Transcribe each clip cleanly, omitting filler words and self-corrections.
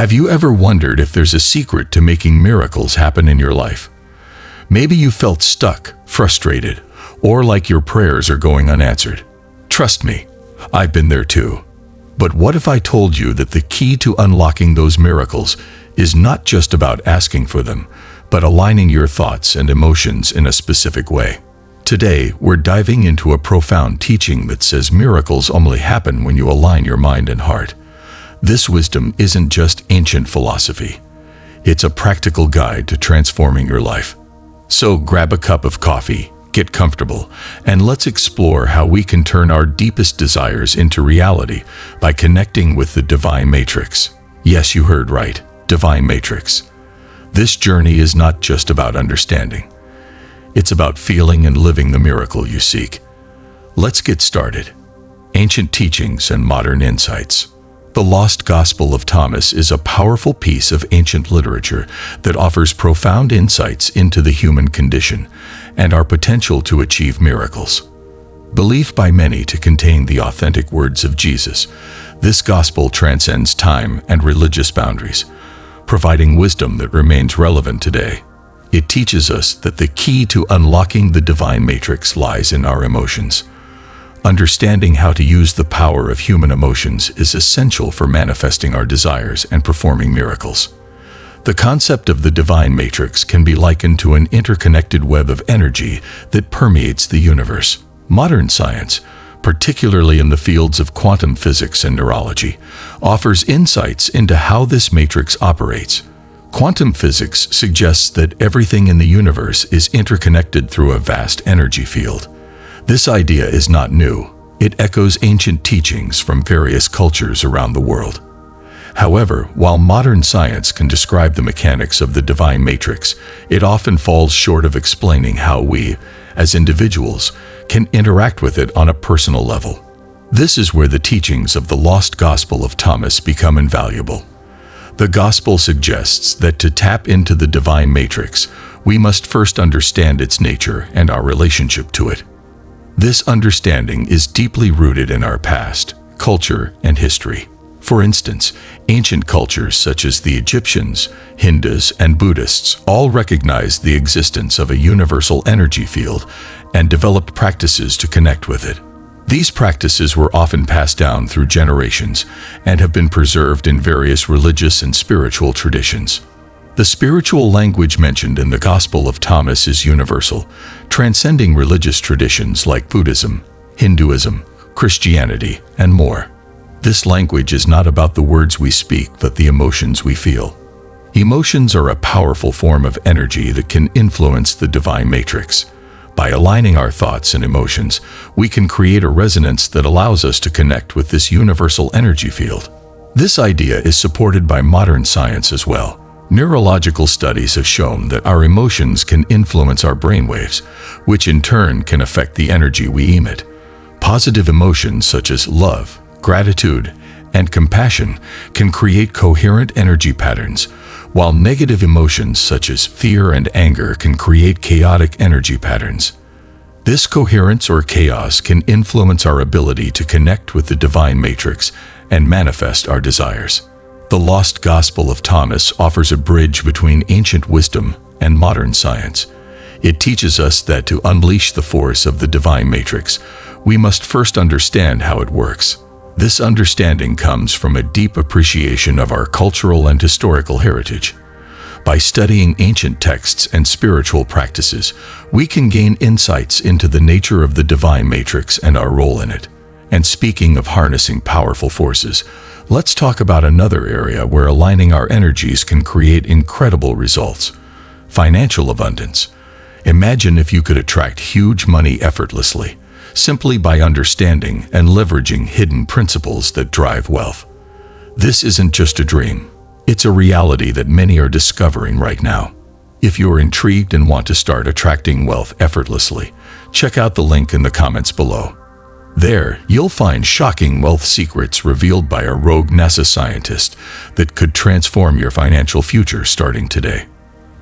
Have you ever wondered if there's a secret to making miracles happen in your life? Maybe you felt stuck, frustrated, or like your prayers are going unanswered. Trust me, I've been there too. But what if I told you that the key to unlocking those miracles is not just about asking for them, but aligning your thoughts and emotions in a specific way? Today, we're diving into a profound teaching that says miracles only happen when you align your mind and heart. This wisdom isn't just ancient philosophy. It's a practical guide to transforming your life. So grab a cup of coffee, get comfortable, and let's explore how we can turn our deepest desires into reality by connecting with the divine matrix. Yes, you heard right, divine matrix. This journey is not just about understanding. It's about feeling and living the miracle you seek. Let's get started. Ancient teachings and modern insights. The Lost Gospel of Thomas is a powerful piece of ancient literature that offers profound insights into the human condition and our potential to achieve miracles. Believed by many to contain the authentic words of Jesus, this gospel transcends time and religious boundaries, providing wisdom that remains relevant today. It teaches us that the key to unlocking the divine matrix lies in our emotions. Understanding how to use the power of human emotions is essential for manifesting our desires and performing miracles. The concept of the divine matrix can be likened to an interconnected web of energy that permeates the universe. Modern science, particularly in the fields of quantum physics and neurology, offers insights into how this matrix operates. Quantum physics suggests that everything in the universe is interconnected through a vast energy field. This idea is not new. It echoes ancient teachings from various cultures around the world. However, while modern science can describe the mechanics of the divine matrix, it often falls short of explaining how we, as individuals, can interact with it on a personal level. This is where the teachings of the Lost Gospel of Thomas become invaluable. The Gospel suggests that to tap into the divine matrix, we must first understand its nature and our relationship to it. This understanding is deeply rooted in our past, culture, and history. For instance, ancient cultures such as the Egyptians, Hindus, and Buddhists all recognized the existence of a universal energy field and developed practices to connect with it. These practices were often passed down through generations and have been preserved in various religious and spiritual traditions. The spiritual language mentioned in the Gospel of Thomas is universal, transcending religious traditions like Buddhism, Hinduism, Christianity, and more. This language is not about the words we speak, but the emotions we feel. Emotions are a powerful form of energy that can influence the divine matrix. By aligning our thoughts and emotions, we can create a resonance that allows us to connect with this universal energy field. This idea is supported by modern science as well. Neurological studies have shown that our emotions can influence our brainwaves, which in turn can affect the energy we emit. Positive emotions such as love, gratitude, and compassion can create coherent energy patterns, while negative emotions such as fear and anger can create chaotic energy patterns. This coherence or chaos can influence our ability to connect with the divine matrix and manifest our desires. The Lost Gospel of Thomas offers a bridge between ancient wisdom and modern science. It teaches us that to unleash the force of the divine matrix, we must first understand how it works. This understanding comes from a deep appreciation of our cultural and historical heritage. By studying ancient texts and spiritual practices, we can gain insights into the nature of the divine matrix and our role in it. And speaking of harnessing powerful forces, let's talk about another area where aligning our energies can create incredible results: financial abundance. Imagine if you could attract huge money effortlessly, simply by understanding and leveraging hidden principles that drive wealth. This isn't just a dream. It's a reality that many are discovering right now. If you're intrigued and want to start attracting wealth effortlessly, check out the link in the comments below. There, you'll find shocking wealth secrets revealed by a rogue NASA scientist that could transform your financial future starting today.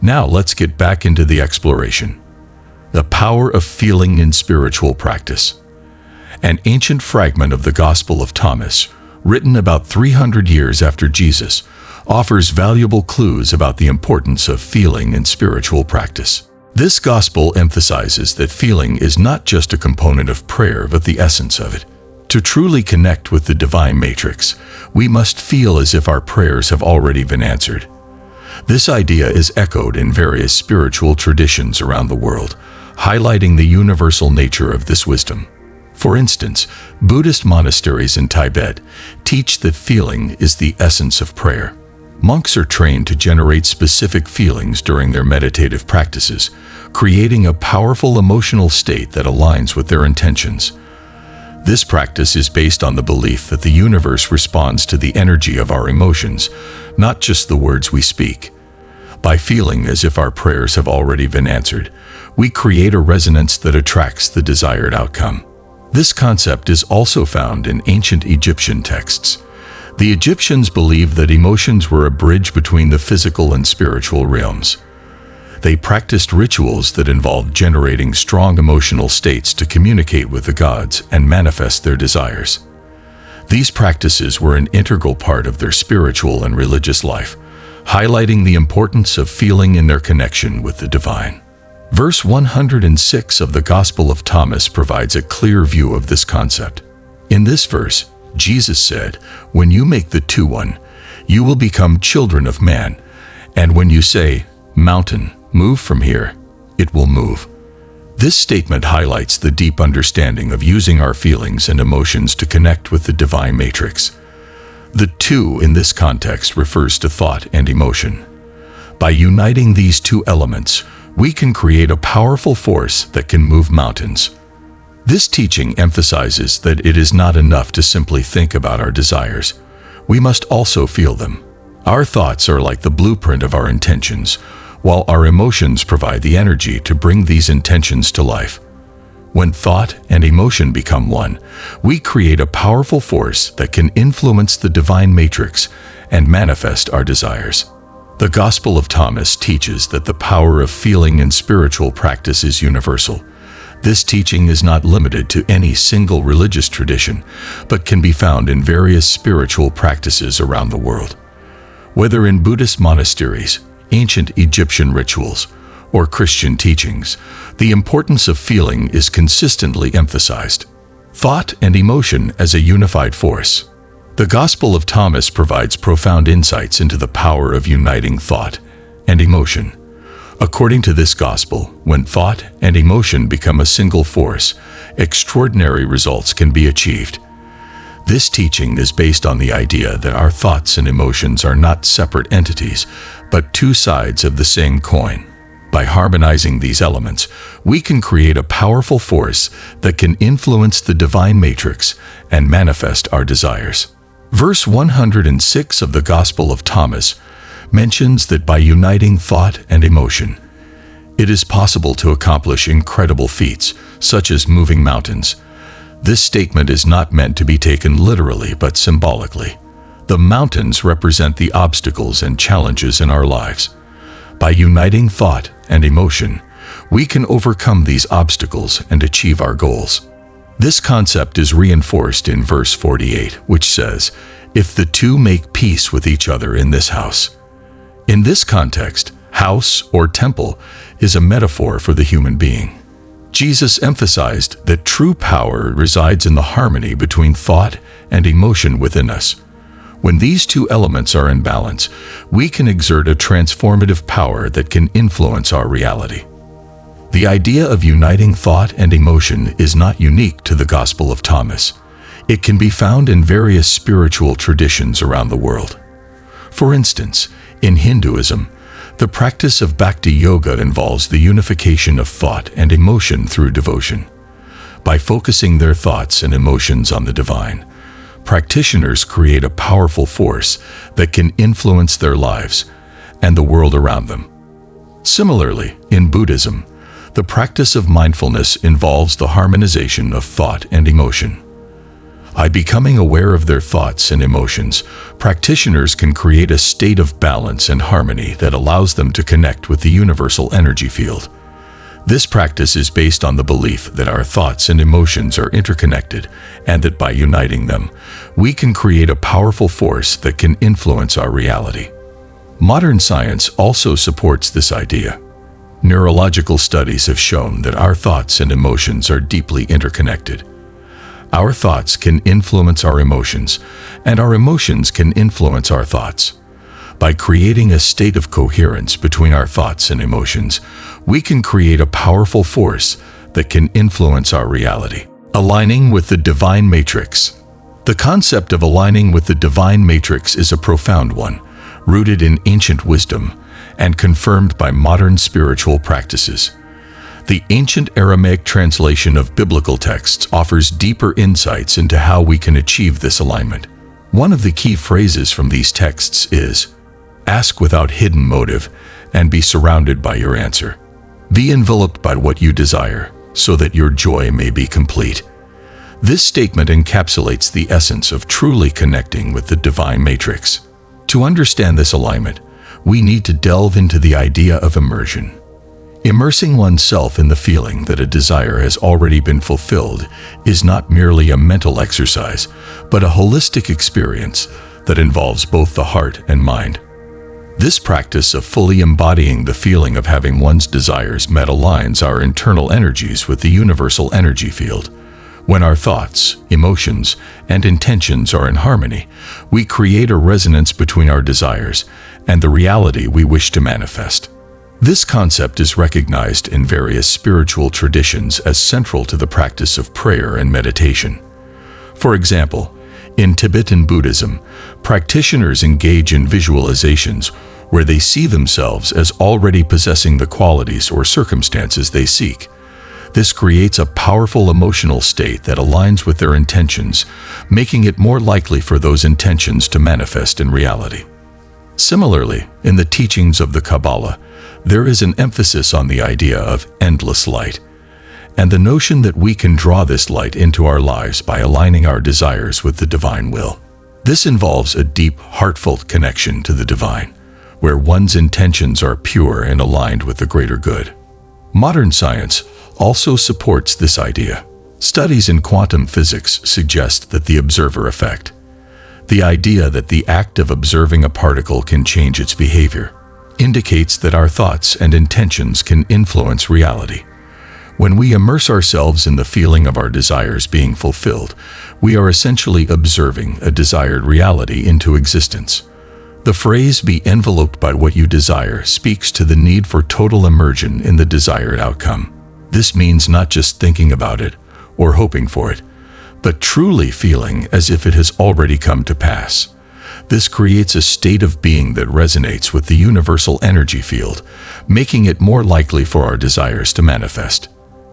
Now let's get back into the exploration. The power of feeling in spiritual practice. An ancient fragment of the Gospel of Thomas, written about 300 years after Jesus, offers valuable clues about the importance of feeling in spiritual practice. This gospel emphasizes that feeling is not just a component of prayer, but the essence of it. To truly connect with the divine matrix, we must feel as if our prayers have already been answered. This idea is echoed in various spiritual traditions around the world, highlighting the universal nature of this wisdom. For instance, Buddhist monasteries in Tibet teach that feeling is the essence of prayer. Monks are trained to generate specific feelings during their meditative practices, creating a powerful emotional state that aligns with their intentions. This practice is based on the belief that the universe responds to the energy of our emotions, not just the words we speak. By feeling as if our prayers have already been answered, we create a resonance that attracts the desired outcome. This concept is also found in ancient Egyptian texts. The Egyptians believed that emotions were a bridge between the physical and spiritual realms. They practiced rituals that involved generating strong emotional states to communicate with the gods and manifest their desires. These practices were an integral part of their spiritual and religious life, highlighting the importance of feeling in their connection with the divine. Verse 106 of the Gospel of Thomas provides a clear view of this concept. In this verse, Jesus said, "When you make the two one, you will become children of man, and when you say, 'Mountain, move from here,' it will move." This statement highlights the deep understanding of using our feelings and emotions to connect with the divine matrix. The two in this context refers to thought and emotion. By uniting these two elements, we can create a powerful force that can move mountains. This teaching emphasizes that it is not enough to simply think about our desires. We must also feel them. Our thoughts are like the blueprint of our intentions, while our emotions provide the energy to bring these intentions to life. When thought and emotion become one, we create a powerful force that can influence the divine matrix and manifest our desires. The Gospel of Thomas teaches that the power of feeling in spiritual practice is universal. This teaching is not limited to any single religious tradition, but can be found in various spiritual practices around the world. Whether in Buddhist monasteries, ancient Egyptian rituals, or Christian teachings, the importance of feeling is consistently emphasized. Thought and emotion as a unified force. The Gospel of Thomas provides profound insights into the power of uniting thought and emotion. According to this gospel, when thought and emotion become a single force, extraordinary results can be achieved. This teaching is based on the idea that our thoughts and emotions are not separate entities, but two sides of the same coin. By harmonizing these elements, we can create a powerful force that can influence the divine matrix and manifest our desires. Verse 106 of the Gospel of Thomas mentions that by uniting thought and emotion, it is possible to accomplish incredible feats, such as moving mountains. This statement is not meant to be taken literally, but symbolically. The mountains represent the obstacles and challenges in our lives. By uniting thought and emotion, we can overcome these obstacles and achieve our goals. This concept is reinforced in verse 48, which says, "If the two make peace with each other in this house." In this context, house or temple is a metaphor for the human being. Jesus emphasized that true power resides in the harmony between thought and emotion within us. When these two elements are in balance, we can exert a transformative power that can influence our reality. The idea of uniting thought and emotion is not unique to the Gospel of Thomas. It can be found in various spiritual traditions around the world. For instance, in Hinduism, the practice of bhakti yoga involves the unification of thought and emotion through devotion. By focusing their thoughts and emotions on the divine, practitioners create a powerful force that can influence their lives and the world around them. Similarly, in Buddhism, the practice of mindfulness involves the harmonization of thought and emotion. By becoming aware of their thoughts and emotions, practitioners can create a state of balance and harmony that allows them to connect with the universal energy field. This practice is based on the belief that our thoughts and emotions are interconnected, and that by uniting them, we can create a powerful force that can influence our reality. Modern science also supports this idea. Neurological studies have shown that our thoughts and emotions are deeply interconnected. Our thoughts can influence our emotions, and our emotions can influence our thoughts. By creating a state of coherence between our thoughts and emotions, we can create a powerful force that can influence our reality. Aligning with the divine matrix. The concept of aligning with the divine matrix is a profound one, rooted in ancient wisdom and confirmed by modern spiritual practices. The ancient Aramaic translation of biblical texts offers deeper insights into how we can achieve this alignment. One of the key phrases from these texts is, "Ask without hidden motive, and be surrounded by your answer. Be enveloped by what you desire, so that your joy may be complete." This statement encapsulates the essence of truly connecting with the divine matrix. To understand this alignment, we need to delve into the idea of immersion. Immersing oneself in the feeling that a desire has already been fulfilled is not merely a mental exercise, but a holistic experience that involves both the heart and mind. This practice of fully embodying the feeling of having one's desires met aligns our internal energies with the universal energy field. When our thoughts, emotions, and intentions are in harmony, we create a resonance between our desires and the reality we wish to manifest. This concept is recognized in various spiritual traditions as central to the practice of prayer and meditation. For example, in Tibetan Buddhism, practitioners engage in visualizations where they see themselves as already possessing the qualities or circumstances they seek. This creates a powerful emotional state that aligns with their intentions, making it more likely for those intentions to manifest in reality. Similarly, in the teachings of the Kabbalah, there is an emphasis on the idea of endless light, and the notion that we can draw this light into our lives by aligning our desires with the divine will. This involves a deep, heartfelt connection to the divine, where one's intentions are pure and aligned with the greater good. Modern science also supports this idea. Studies in quantum physics suggest that the observer effect, the idea that the act of observing a particle can change its behavior, indicates that our thoughts and intentions can influence reality. When we immerse ourselves in the feeling of our desires being fulfilled, we are essentially observing a desired reality into existence. The phrase "be enveloped by what you desire" speaks to the need for total immersion in the desired outcome. This means not just thinking about it or hoping for it, but truly feeling as if it has already come to pass. This creates a state of being that resonates with the universal energy field, making it more likely for our desires to manifest.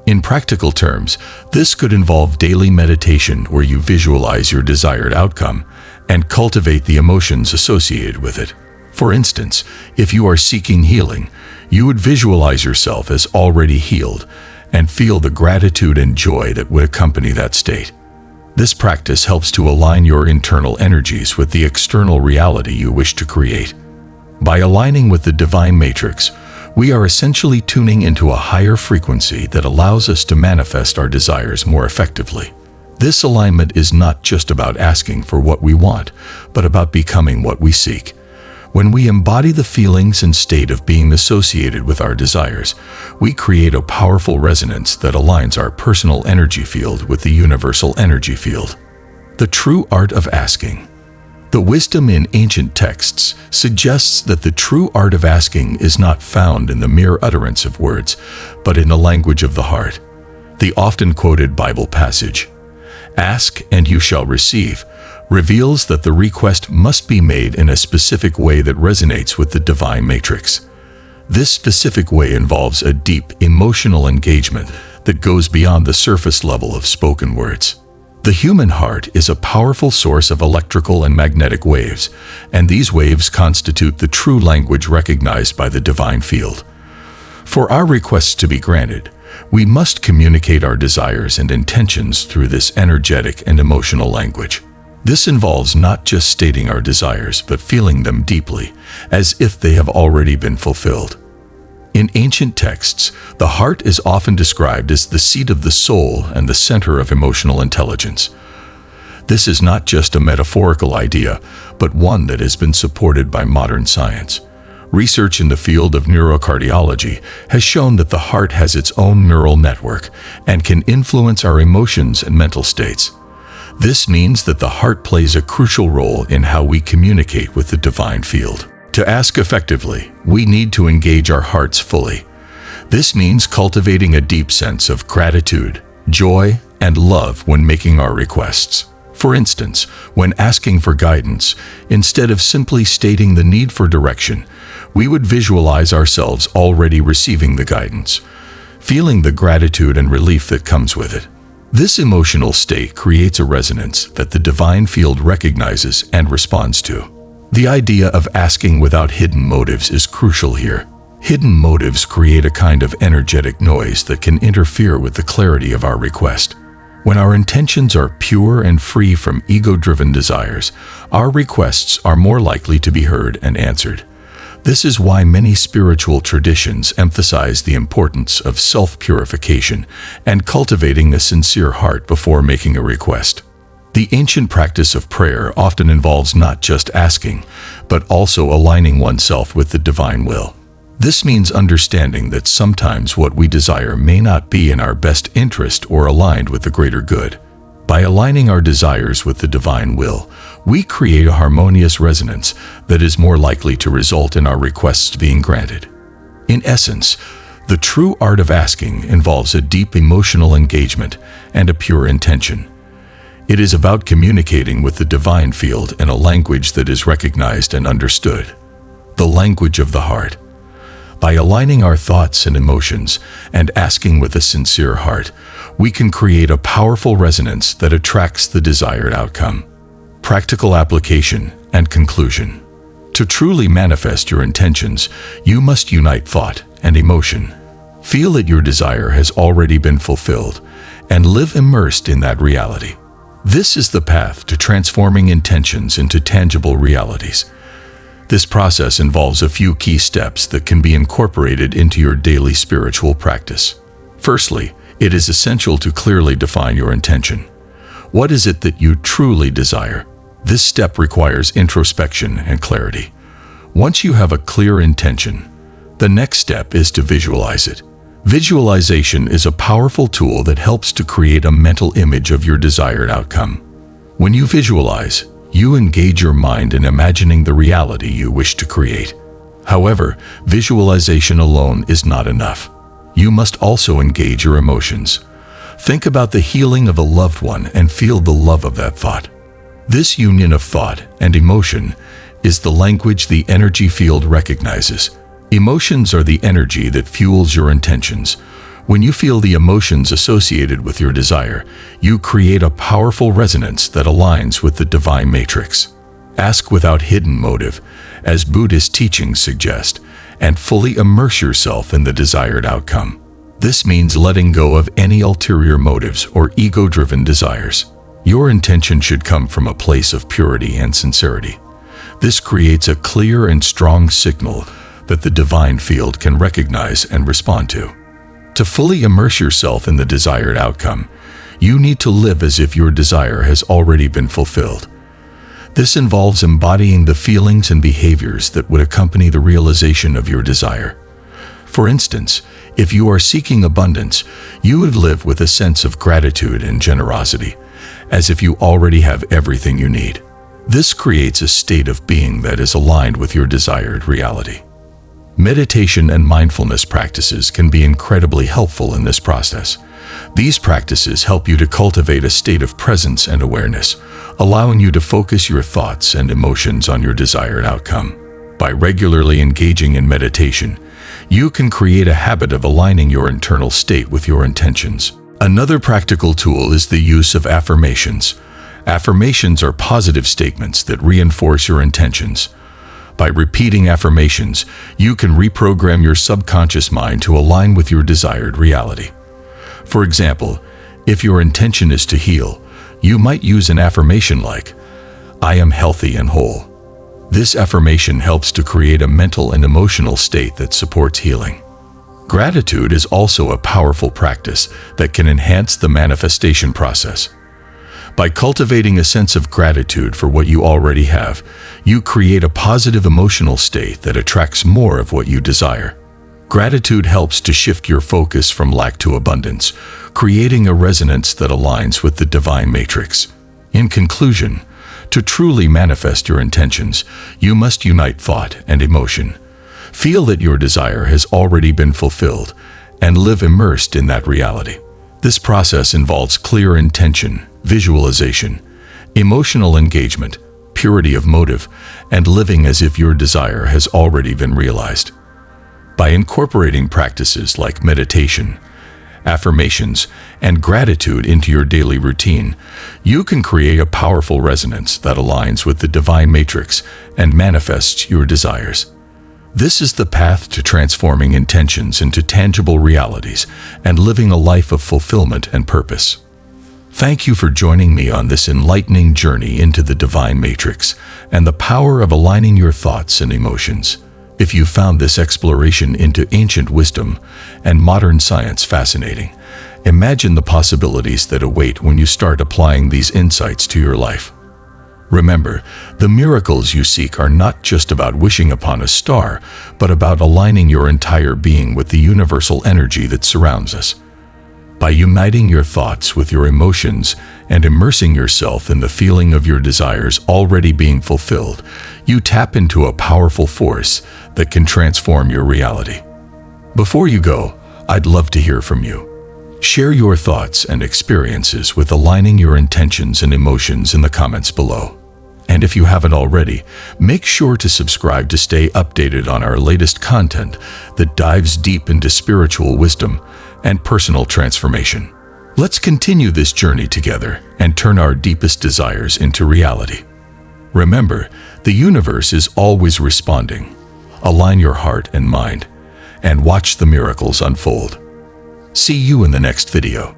In practical terms, this could involve daily meditation where you visualize your desired outcome and cultivate the emotions associated with it. For instance, if you are seeking healing, you would visualize yourself as already healed and feel the gratitude and joy that would accompany that state. This practice helps to align your internal energies with the external reality you wish to create. By aligning with the divine matrix, we are essentially tuning into a higher frequency that allows us to manifest our desires more effectively. This alignment is not just about asking for what we want, but about becoming what we seek. When we embody the feelings and state of being associated with our desires, we create a powerful resonance that aligns our personal energy field with the universal energy field. The true art of asking. The wisdom in ancient texts suggests that the true art of asking is not found in the mere utterance of words, but in the language of the heart. The often quoted Bible passage, "Ask and you shall receive," reveals that the request must be made in a specific way that resonates with the divine matrix. This specific way involves a deep emotional engagement that goes beyond the surface level of spoken words. The human heart is a powerful source of electrical and magnetic waves, and these waves constitute the true language recognized by the divine field. For our requests to be granted, we must communicate our desires and intentions through this energetic and emotional language. This involves not just stating our desires, but feeling them deeply, as if they have already been fulfilled. In ancient texts, the heart is often described as the seat of the soul and the center of emotional intelligence. This is not just a metaphorical idea, but one that has been supported by modern science. Research in the field of neurocardiology has shown that the heart has its own neural network and can influence our emotions and mental states. This means that the heart plays a crucial role in how we communicate with the divine field. To ask effectively, we need to engage our hearts fully. This means cultivating a deep sense of gratitude, joy, and love when making our requests. For instance, when asking for guidance, instead of simply stating the need for direction, we would visualize ourselves already receiving the guidance, feeling the gratitude and relief that comes with it. This emotional state creates a resonance that the divine field recognizes and responds to. The idea of asking without hidden motives is crucial here. Hidden motives create a kind of energetic noise that can interfere with the clarity of our request. When our intentions are pure and free from ego-driven desires, our requests are more likely to be heard and answered. This is why many spiritual traditions emphasize the importance of self-purification and cultivating a sincere heart before making a request. The ancient practice of prayer often involves not just asking, but also aligning oneself with the divine will. This means understanding that sometimes what we desire may not be in our best interest or aligned with the greater good. By aligning our desires with the divine will, we create a harmonious resonance that is more likely to result in our requests being granted. In essence, the true art of asking involves a deep emotional engagement and a pure intention. It is about communicating with the divine field in a language that is recognized and understood. The language of the heart. By aligning our thoughts and emotions and asking with a sincere heart, we can create a powerful resonance that attracts the desired outcome. Practical application and conclusion. To truly manifest your intentions, you must unite thought and emotion. Feel that your desire has already been fulfilled and live immersed in that reality. This is the path to transforming intentions into tangible realities. This process involves a few key steps that can be incorporated into your daily spiritual practice. Firstly, it is essential to clearly define your intention. What is it that you truly desire? This step requires introspection and clarity. Once you have a clear intention, the next step is to visualize it. Visualization is a powerful tool that helps to create a mental image of your desired outcome. When you visualize, you engage your mind in imagining the reality you wish to create. However, visualization alone is not enough. You must also engage your emotions. Think about the healing of a loved one and feel the love of that thought. This union of thought and emotion is the language the energy field recognizes. Emotions are the energy that fuels your intentions. When you feel the emotions associated with your desire, you create a powerful resonance that aligns with the divine matrix. Ask without hidden motive, as Buddhist teachings suggest, and fully immerse yourself in the desired outcome. This means letting go of any ulterior motives or ego-driven desires. Your intention should come from a place of purity and sincerity. This creates a clear and strong signal that the divine field can recognize and respond to. To fully immerse yourself in the desired outcome, you need to live as if your desire has already been fulfilled. This involves embodying the feelings and behaviors that would accompany the realization of your desire. For instance, if you are seeking abundance, you would live with a sense of gratitude and generosity, as if you already have everything you need. This creates a state of being that is aligned with your desired reality. Meditation and mindfulness practices can be incredibly helpful in this process. These practices help you to cultivate a state of presence and awareness, allowing you to focus your thoughts and emotions on your desired outcome. By regularly engaging in meditation, you can create a habit of aligning your internal state with your intentions. Another practical tool is the use of affirmations. Affirmations are positive statements that reinforce your intentions. By repeating affirmations, you can reprogram your subconscious mind to align with your desired reality. For example, if your intention is to heal, you might use an affirmation like, "I am healthy and whole." This affirmation helps to create a mental and emotional state that supports healing. Gratitude is also a powerful practice that can enhance the manifestation process. By cultivating a sense of gratitude for what you already have, You create a positive emotional state that attracts more of what you desire. Gratitude helps to shift your focus from lack to abundance, creating a resonance that aligns with the divine matrix. In conclusion, to truly manifest your intentions, you must unite thought and emotion. Feel that your desire has already been fulfilled and live immersed in that reality. This process involves clear intention, visualization, emotional engagement, purity of motive, and living as if your desire has already been realized. By incorporating practices like meditation, affirmations, and gratitude into your daily routine, you can create a powerful resonance that aligns with the divine matrix and manifests your desires. This is the path to transforming intentions into tangible realities and living a life of fulfillment and purpose. Thank you for joining me on this enlightening journey into the divine matrix and the power of aligning your thoughts and emotions. If you found this exploration into ancient wisdom and modern science fascinating, imagine the possibilities that await when you start applying these insights to your life. Remember, the miracles you seek are not just about wishing upon a star, but about aligning your entire being with the universal energy that surrounds us. By uniting your thoughts with your emotions and immersing yourself in the feeling of your desires already being fulfilled, you tap into a powerful force that can transform your reality. Before you go, I'd love to hear from you. Share your thoughts and experiences with aligning your intentions and emotions in the comments below. And if you haven't already, make sure to subscribe to stay updated on our latest content that dives deep into spiritual wisdom and personal transformation. Let's continue this journey together and turn our deepest desires into reality. Remember, the universe is always responding. Align your heart and mind, and watch the miracles unfold. See you in the next video.